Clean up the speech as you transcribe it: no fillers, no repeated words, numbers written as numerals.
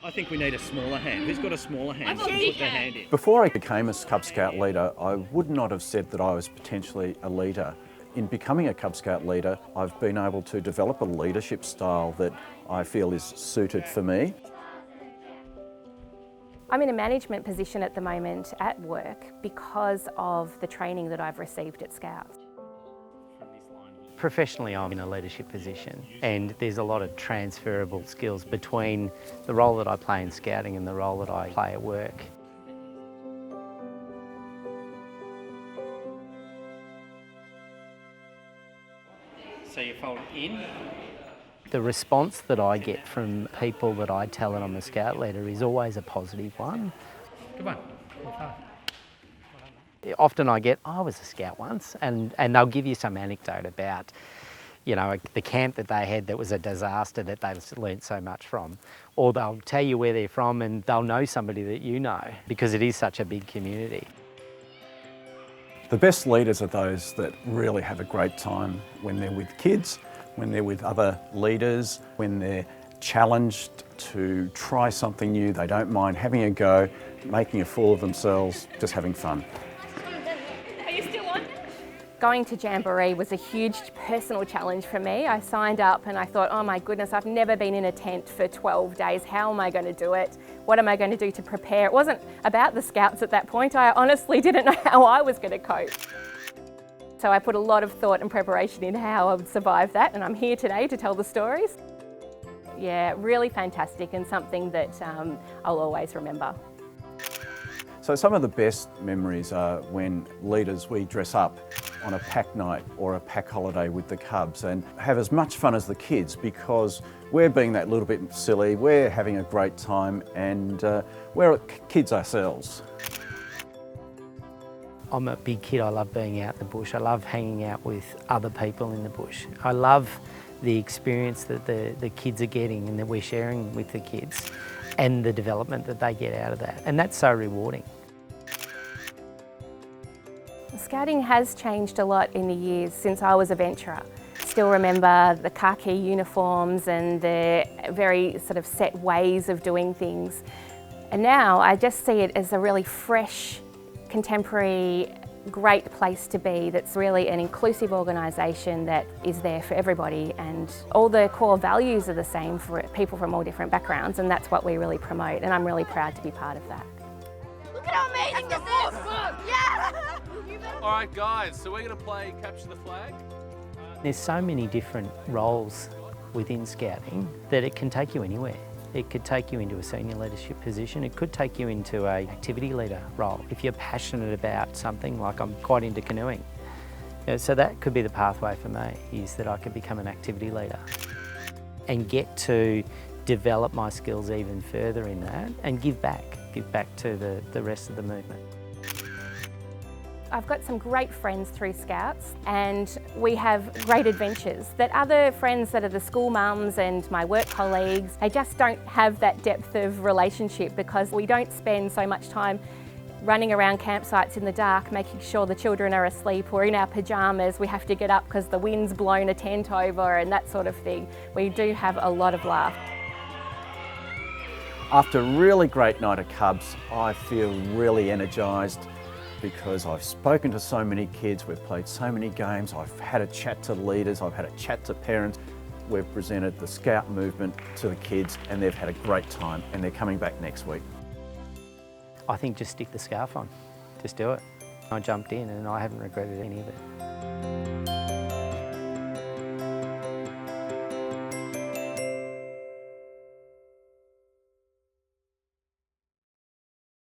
I think we need a smaller hand. Who's got a smaller hand? Put their hand in. Before I became a Cub Scout leader, I would not have said that I was potentially a leader. In becoming a Cub Scout leader, I've been able to develop a leadership style that I feel is suited for me. I'm in a management position at the moment at work because of the training that I've received at Scouts. Professionally, I'm in a leadership position, and there's a lot of transferable skills between the role that I play in Scouting and the role that I play at work. So you fold in. The response that I get from people that I tell that I'm a Scout leader is always a positive one. Come on. Often I get, I was a Scout once, and they'll give you some anecdote about, you know, the camp that they had that was a disaster that they learnt so much from. Or they'll tell you where they're from and they'll know somebody that you know, because it is such a big community. The best leaders are those that really have a great time when they're with kids, when they're with other leaders, when they're challenged to try something new. They don't mind having a go, making a fool of themselves, just having fun. Going to Jamboree was a huge personal challenge for me. I signed up and I thought, oh my goodness, I've never been in a tent for 12 days. How am I going to do it? What am I going to do to prepare? It wasn't about the Scouts at that point. I honestly didn't know how I was going to cope. So I put a lot of thought and preparation in how I would survive that, and I'm here today to tell the stories. Yeah, really fantastic, and something that I'll always remember. So some of the best memories are when leaders, we dress up on a pack night or a pack holiday with the Cubs and have as much fun as the kids, because we're being that little bit silly, we're having a great time, and we're kids ourselves. I'm a big kid, I love being out in the bush. I love hanging out with other people in the bush. I love the experience that the kids are getting and that we're sharing with the kids, and the development that they get out of that. And that's so rewarding. Scouting has changed a lot in the years since I was a venturer. Still remember the khaki uniforms and the very sort of set ways of doing things. And now I just see it as a really fresh, contemporary, great place to be, that's really an inclusive organisation that is there for everybody, and all the core values are the same for people from all different backgrounds, and that's what we really promote, and I'm really proud to be part of that. Look at how amazing this is! Yeah! All right, guys, so we're going to play Capture the Flag. There's so many different roles within Scouting that it can take you anywhere. It could take you into a senior leadership position. It could take you into an activity leader role. If you're passionate about something, like I'm quite into canoeing. You know, so that could be the pathway for me, is that I could become an activity leader and get to develop my skills even further in that and give back to the rest of the movement. I've got some great friends through Scouts, and we have great adventures that other friends that are the school mums and my work colleagues, they just don't have that depth of relationship, because we don't spend so much time running around campsites in the dark making sure the children are asleep, or in our pyjamas we have to get up because the wind's blown a tent over and that sort of thing. We do have a lot of laugh. After a really great night of Cubs, I feel really energised, because I've spoken to so many kids, we've played so many games, I've had a chat to leaders, I've had a chat to parents, we've presented the Scout movement to the kids, and they've had a great time, and they're coming back next week. I think just stick the scarf on, just do it. I jumped in and I haven't regretted any of it.